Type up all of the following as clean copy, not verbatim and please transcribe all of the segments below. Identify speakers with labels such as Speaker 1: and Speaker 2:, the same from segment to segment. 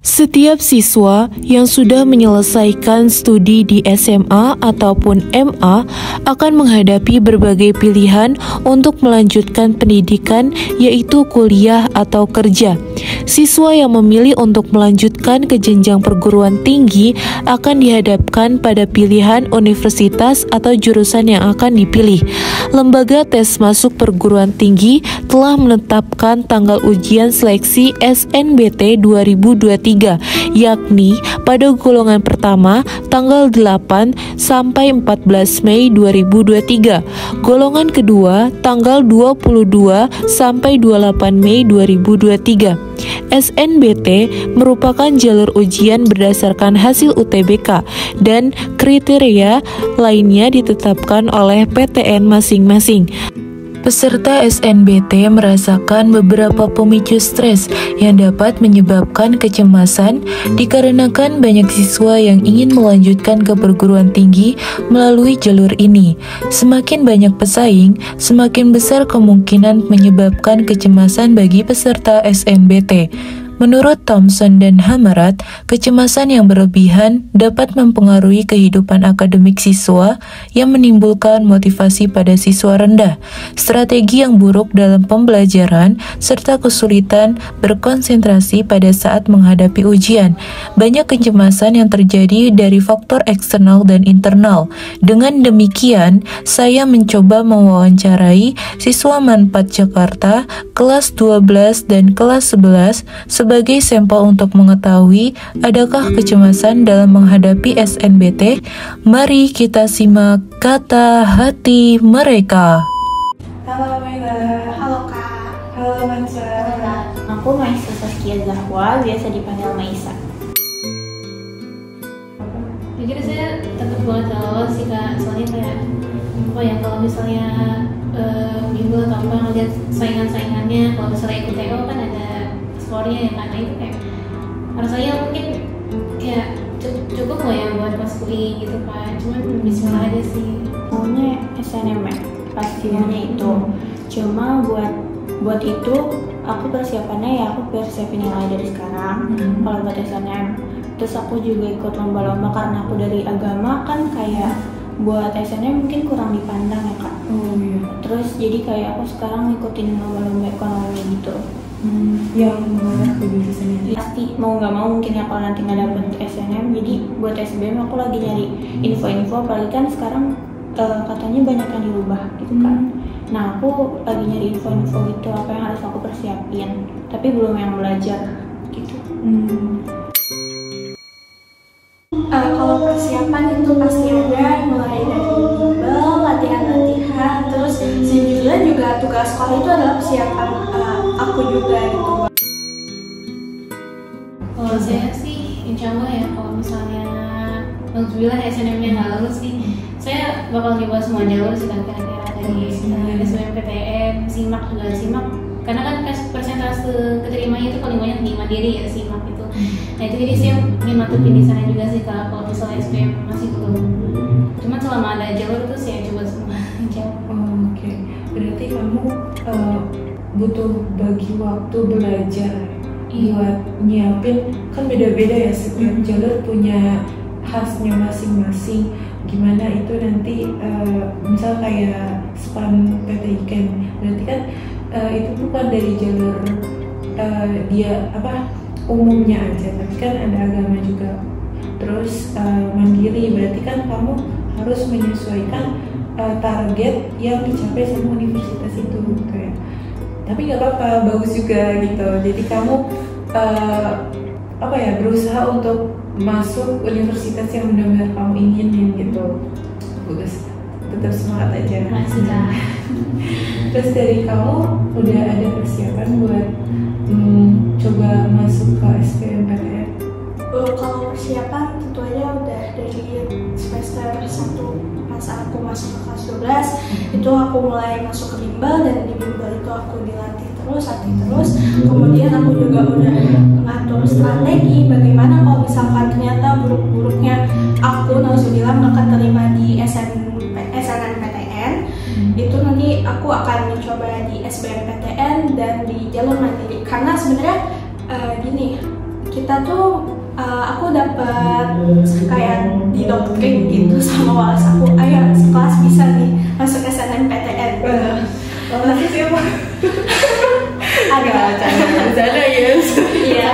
Speaker 1: Setiap siswa yang sudah menyelesaikan studi di SMA ataupun MA akan menghadapi berbagai pilihan untuk melanjutkan pendidikan, yaitu kuliah atau kerja. Siswa yang memilih untuk melanjutkan ke jenjang perguruan tinggi akan dihadapkan pada pilihan universitas atau jurusan yang akan dipilih. Lembaga tes masuk perguruan tinggi telah menetapkan tanggal ujian seleksi SNBT 2023, yakni pada golongan pertama tanggal 8 sampai 14 Mei 2023, golongan kedua tanggal 22 sampai 28 Mei 2023. SNBT merupakan jalur ujian berdasarkan hasil UTBK dan kriteria lainnya ditetapkan oleh PTN masing-masing. Peserta SNBT merasakan beberapa pemicu stres yang dapat menyebabkan kecemasan dikarenakan banyak siswa yang ingin melanjutkan ke perguruan tinggi melalui jalur ini. Semakin banyak pesaing, semakin besar kemungkinan menyebabkan kecemasan bagi peserta SNBT. Menurut Thompson dan Hamarat, kecemasan yang berlebihan dapat mempengaruhi kehidupan akademik siswa yang menimbulkan motivasi pada siswa rendah, strategi yang buruk dalam pembelajaran, serta kesulitan berkonsentrasi pada saat menghadapi ujian. Banyak kecemasan yang terjadi dari faktor eksternal dan internal. Dengan demikian, saya mencoba mewawancarai siswa Manfaat Jakarta kelas 12 dan kelas 11 sebagai sampel untuk mengetahui adakah kecemasan dalam menghadapi SNBT. Mari kita simak kata hati mereka.
Speaker 2: Halo Maila.
Speaker 3: Halo Kak.
Speaker 2: Halo Mansa.
Speaker 3: Aku Maisa Saskia Zahwa, biasa dipanggil Maisa.
Speaker 4: Jujur saya takut banget lolos sih Kak, soalnya kayak kalau misalnya bimbel atau apa ngeliat saingan-saingannya, kalau misalnya ikut TO kan ada skornya ya, karena itu kayak rasanya mungkin kayak cukup nggak ya buat pas UI gitu Kak, cuman bismillah aja sih.
Speaker 3: Maunya SNM pastinya itu, cuma buat itu aku persiapannya ya aku persiapin nilai dari sekarang kalau buat SNM. Terus aku juga ikut lomba-lomba karena aku dari agama kan, kayak buat SNM mungkin kurang dipandang ya Kak.
Speaker 2: Oh iya.
Speaker 3: Terus jadi kayak aku sekarang ngikutin lomba-lomba ekonomi gitu.
Speaker 2: Yang mengarah ke jurusannya.
Speaker 3: Pasti mau nggak mau mungkin ya kalau nanti nggak dapet SNM, jadi buat SBM aku lagi nyari info-info, apalagi kan sekarang katanya banyak yang dirubah gitu kan. Nah aku lagi nyari info-info gitu apa yang harus aku persiapin, tapi belum yang belajar gitu.
Speaker 5: Kalau persiapan itu pasti ada, mulai dari bimbel, latihan-latihan, terus sejujurnya juga tugas sekolah itu adalah persiapan aku juga gitu.
Speaker 4: Kalau saya sih insya Allah ya, kalau misalnya alhamdulillah SNM-nya nggak lulus sih, saya bakal coba semua jalur sih kan, kira-kira dari SBMPTN, SIMAK juga SIMAK, karena kan persentase keterimanya itu paling banyak di Mandiri ya, SIMAK itu. Nah itu jadi saya ingin mantepin di sana juga sih Kak, kalau misalnya SBM masih belum. Cuman selama ada jalur itu saya coba semua.
Speaker 2: Oke. Berarti kamu butuh bagi waktu belajar buat nyiapin, kan beda-beda ya, setiap jalur punya khasnya masing-masing. Gimana itu nanti misal kayak SPAN PTIKN, berarti kan itu bukan dari jalur dia umumnya aja, tapi kan ada agama juga. Terus mandiri, berarti kan kamu harus menyesuaikan target yang dicapai sama universitas itu gitu ya. Tapi nggak apa-apa, bagus juga gitu. Jadi kamu berusaha untuk masuk universitas yang benar-benar kamu inginin gitu. Bagus, tetap semangat aja.
Speaker 4: Makasih Kak.
Speaker 2: Terus dari kamu udah ada persiapan buat coba masuk ke SBMPTN?
Speaker 5: Kalau persiapan tentu aja udah dari semester 1 pas aku masuk ke kelas 12 itu aku mulai masuk ke bimbel, dan di bimbel itu aku dilatih terus. Kemudian aku juga udah mengatur strategi bagaimana kalau misalkan ternyata buruk-buruknya aku nauzubillah nggak keterima di SNMPTN, itu nanti aku akan mencoba di SBMPTN dan di jalur mandiri. Karena sebenarnya gini, kita tuh aku dapat kayak didoktrin gitu sama walas aku, ayo sekelas bisa nih masuk SNMPTN.
Speaker 2: Walas siapa?
Speaker 5: Ada
Speaker 2: ya.
Speaker 5: Iya.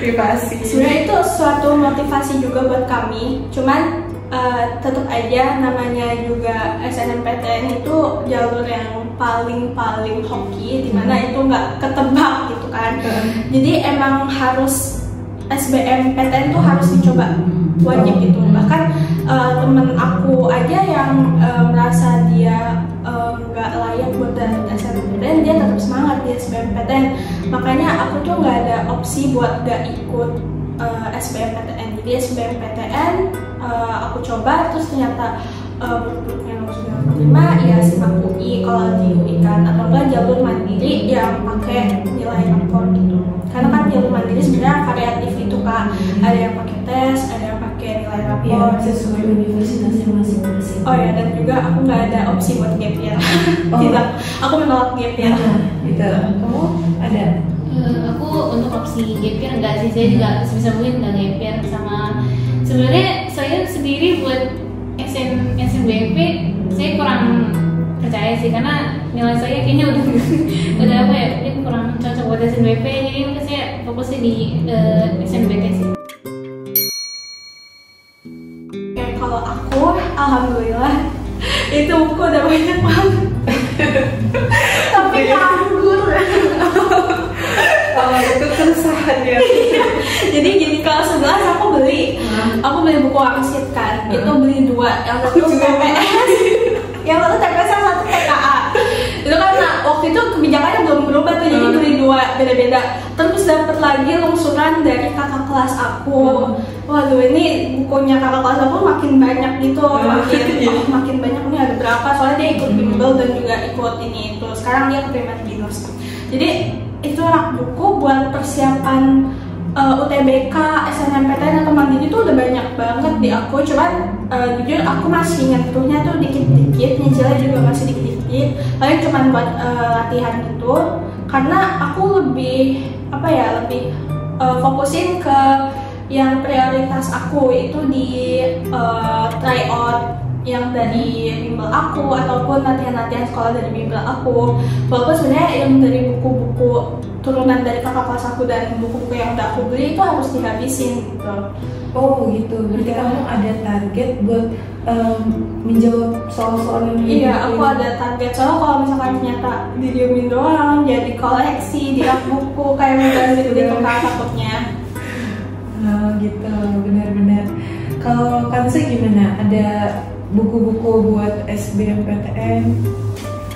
Speaker 2: Privasi.
Speaker 5: Sebenarnya itu suatu motivasi juga buat kami. Cuman tetap aja namanya juga SNMPTN itu jalur yang paling hoki, dimana itu nggak ketebak gitu kan. Jadi emang harus SBMPTN tuh harus dicoba, wajib gitu. Bahkan temen aku aja yang merasa dia nggak layak buat dapet SNMPTN, dia tetap semangat di SBMPTN. Makanya aku tuh nggak ada opsi buat nggak ikut SBMPTN. Jadi SBMPTN aku coba, terus ternyata buruk-buruknya langsung 95 ya simak UI kalau di UI kan, atau enggak jalur mandiri yang pakai nilai rapor gitu. Karena kan jalur mandiri sebenarnya variatif itu Kak, ada yang pakai tes, ada yang pakai nilai rapor.
Speaker 2: Iya, sesuai universitasnya masing-masing.
Speaker 5: Oh ya, dan juga aku nggak ada opsi buat gap year. Tidak, aku menolak gap year.
Speaker 2: Gitu. Kamu ada?
Speaker 4: Aku untuk opsi gap year enggak sih, saya juga sebisa mungkin enggak gap year. Sama sebenarnya saya sendiri buat SNBP saya kurang percaya sih, karena nilai saya kayaknya udah apa ya, mungkin kurang cocok buat SNBP, jadi mungkin saya fokusnya di SNBT sih.
Speaker 5: Oke, kalau aku alhamdulillah itu buku udah banyak banget. Tapi nganggur.
Speaker 2: Itu keresahan ya.
Speaker 5: Jadi gini, kelas 11 aku beli buku wangsit kan. Itu beli 2, yang satu TPS, yang satu TPS, yang satu TKA. Itu kan waktu itu kebijakannya belum berubah tuh, jadi beli 2 beda-beda. Terus dapat lagi lungsuran dari kakak kelas aku. Waduh, ini bukunya kakak kelas aku makin banyak gitu, makin banyak. Ini ada berapa? Soalnya dia ikut bimbel dan juga ikut ini itu. Sekarang dia keterima di BINUS. Jadi itu rak buku buat persiapan UTBK, SNMPTN atau mandiri tuh udah banyak banget di aku. Cuman jujur aku masih nyentuhnya tuh dikit-dikit, nyicilnya juga masih dikit-dikit. Paling cuman buat latihan gitu. Karena aku lebih lebih fokusin ke yang prioritas aku itu di tryout yang dari bimbel aku ataupun latihan-latihan sekolah dari bimbel aku. Walaupun sebenarnya yang dari buku-buku turunan dari kakak kelas aku dan buku-buku yang udah aku beli itu harus dihabisin gitu.
Speaker 2: Oh gitu, berarti kamu ada target buat menjawab soal-soal yang
Speaker 5: iya, aku ada target. Soalnya kalau misalkan ternyata didiemin doang jadi koleksi di rak buku kayak mubazir gitu kan takutnya.
Speaker 2: Gitu, benar-benar. Kalau Kansa gimana? Ada buku-buku buat SBMPTN?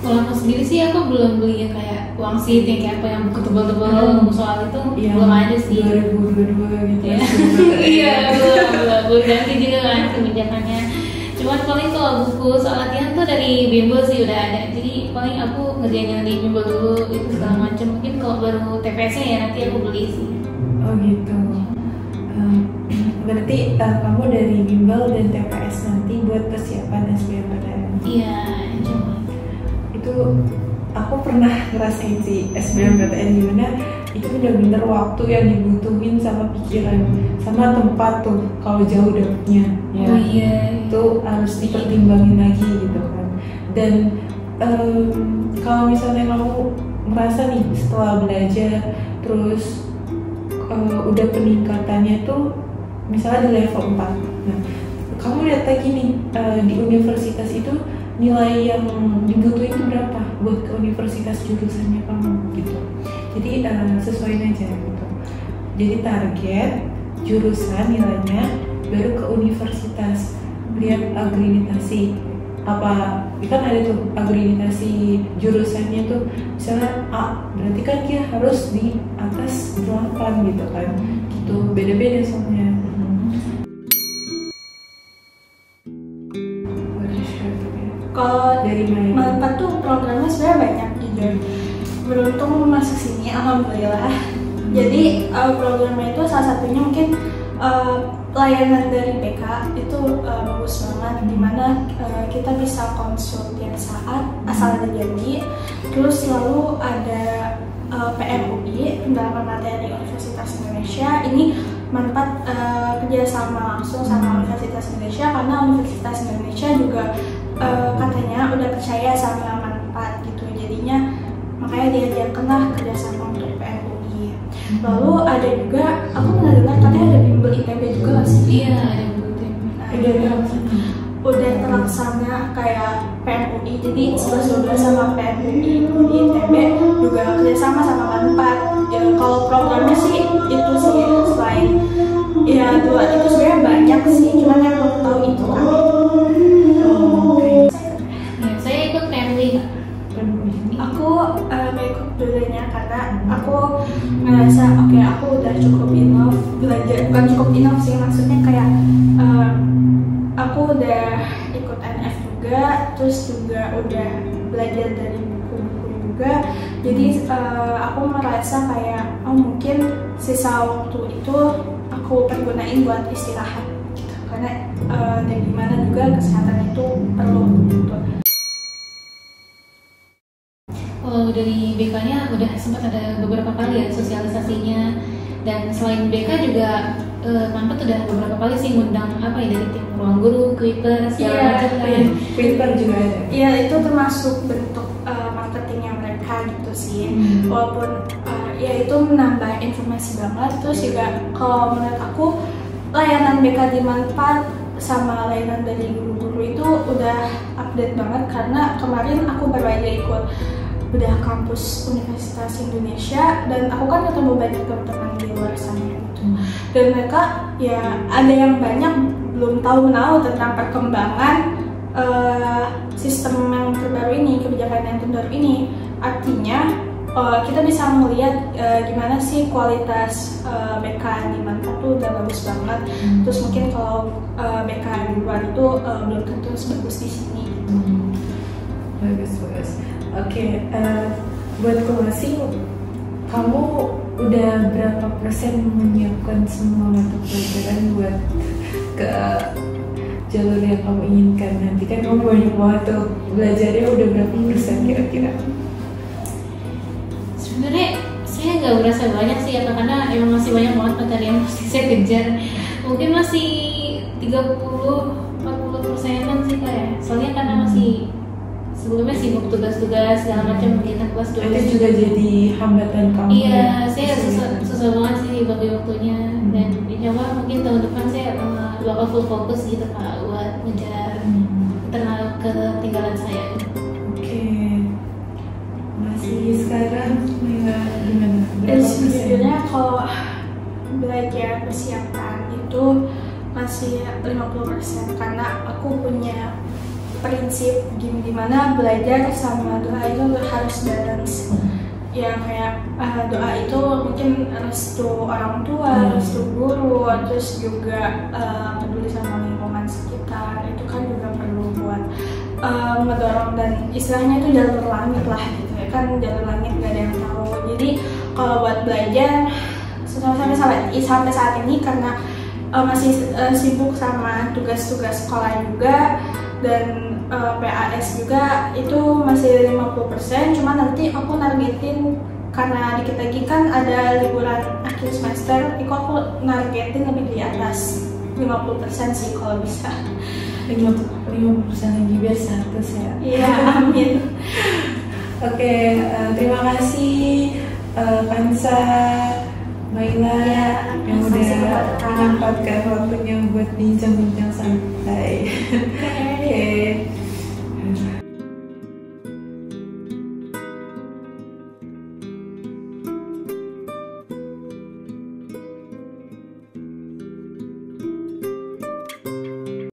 Speaker 4: Kalau aku sendiri sih aku belum beli yang kayak wangsit yang kayak apa yang buku tebal-tebal soal itu belum ada sih.
Speaker 2: 2022 gitu.
Speaker 4: Iya, belum ganti juga kan kebijakannya. Cuman paling kalau buku soal latihan tuh dari bimbel sih udah ada. Jadi paling aku ngerjain di bimbel dulu itu segala macam. Mungkin kalau baru TPS-nya ya nanti aku beli sih.
Speaker 2: Oh gitu. Berarti kamu dari bimbel dan TPS nanti buat persiapan SBMPTN.
Speaker 4: Iya, coba.
Speaker 2: Itu aku pernah ngerasain sih SBMPTN gimana. Itu benar-benar waktu yang dibutuhin sama pikiran, sama tempat tuh kalau jauh dapetnya. Ya.
Speaker 4: Oh iya.
Speaker 2: Itu harus dipertimbangin lagi gitu kan. Dan kalau misalnya kamu merasa nih setelah belajar terus udah peningkatannya tuh misalnya di level 4. Nah, kamu lihat lagi nih di universitas itu nilai yang dibutuhin itu berapa buat ke universitas jurusannya kamu gitu. Jadi sesuaiin aja gitu. Jadi target jurusan nilainya baru ke universitas. Lihat akreditasi apa, kan ada tuh akreditasi jurusannya tuh misalnya A, berarti kan dia harus di atas 8 gitu kan. Gitu, beda-beda soalnya.
Speaker 5: Kalau dari Manfaat tuh programnya sebenarnya banyak jujur. Beruntung masuk sini, alhamdulillah. Jadi programnya itu salah satunya mungkin layanan dari BK itu bagus banget, dimana kita bisa konsul tiap saat asal ada janji. Terus selalu ada PMUI, pendalaman materi Universitas Indonesia. Ini manfaat kerjasama langsung sama Universitas Indonesia, karena Universitas Indonesia juga katanya udah percaya sama manfaat gitu, jadinya makanya diajarkanlah kerjasama untuk PMUI. Lalu ada juga, aku pernah dengar katanya ada bimbel ITB juga nggak sih?
Speaker 4: Iya, ada bimbel ITB.
Speaker 5: Udah terlaksana kayak PMUI, jadi 11-12 sama PMUI di ITB juga kerjasama sama manfaat. Ya, kalau programnya sih itu sih, selain ya dua itu sebenarnya banyak sih, cuman yang aku tahu itu kan.
Speaker 4: Ya, saya ikut PMUI.
Speaker 5: Aku gak ikut dulunya karena aku ngerasa oke, aku udah cukup enough belajar, bukan cukup enough sih, maksudnya kayak aku udah ikut NF juga, terus juga udah belajar dari buku-buku juga, jadi aku merasa kayak mungkin sisa waktu itu aku pergunain buat istirahat gitu, karena dan gimana juga kesehatan itu perlu gitu.
Speaker 4: Kalau dari BK-nya udah sempat ada beberapa kali ya sosialisasinya, dan selain BK juga Manfaat udah beberapa kali sih ngundang apa ya, dari tim ruang guru, Kuiper, segala macam kan.
Speaker 2: Kuiper juga ada.
Speaker 5: Iya, itu termasuk bentuk marketingnya mereka gitu sih. Walaupun ya itu menambah informasi banget. Terus juga kalau menurut aku layanan BK di Manfaat sama layanan dari guru-guru itu udah update banget, karena kemarin aku baru aja ikut bedah kampus Universitas Indonesia, dan aku kan ketemu banyak teman-teman di luar sana gitu. Dan mereka ya ada yang banyak belum tahu tentang perkembangan sistem yang terbaru ini, kebijakan yang terbaru ini. Artinya kita bisa melihat gimana sih kualitas BK di Manfaat tuh udah bagus banget. Terus mungkin kalau BK di luar itu belum tentu sebagus di sini gitu.
Speaker 2: Bagus. Oke, buat closing, kamu udah berapa persen menyiapkan semua mata pelajaran buat ke jalur yang kamu inginkan nanti? Kan kamu banyak banget tuh, belajarnya udah berapa persen kira-kira?
Speaker 4: Sebenarnya saya nggak berasa banyak sih ya, karena emang masih banyak banget materi yang mesti saya kejar. Mungkin masih 30-40%-an sih kayak, soalnya karena masih sebelumnya sibuk tugas-tugas segala macam, kegiatan kelas 12
Speaker 2: itu juga jadi hambatan kamu.
Speaker 4: Iya, saya susah banget sih bagi waktunya, dan coba mungkin tahun depan saya bakal full fokus gitu Kak buat ngejar ketinggalan saya.
Speaker 2: Oke. Masih sekarang gimana?
Speaker 5: Sejujurnya kalau belajar persiapan itu masih 50%, karena aku punya prinsip gimana belajar sama doa itu harus balance. Ya kayak doa itu mungkin restu orang tua, restu guru, terus juga peduli sama lingkungan sekitar, itu kan juga perlu buat ngedorong, dan istilahnya itu jalur langit lah gitu ya kan, jalur langit gak ada yang tahu. Jadi kalau buat belajar sampai saat ini karena masih sibuk sama tugas-tugas sekolah juga, dan PAS juga itu masih 50%, cuma nanti aku nargetin karena dikit lagi kan ada liburan akhir semester, itu aku nargetin lebih di atas 50% sih kalau bisa.
Speaker 2: 50% lagi biar 100 ya.
Speaker 5: Iya, amin.
Speaker 2: Oke, terima kasih Kansa, Maila yang udah menyempatkan waktunya buat bincang-bincang santai.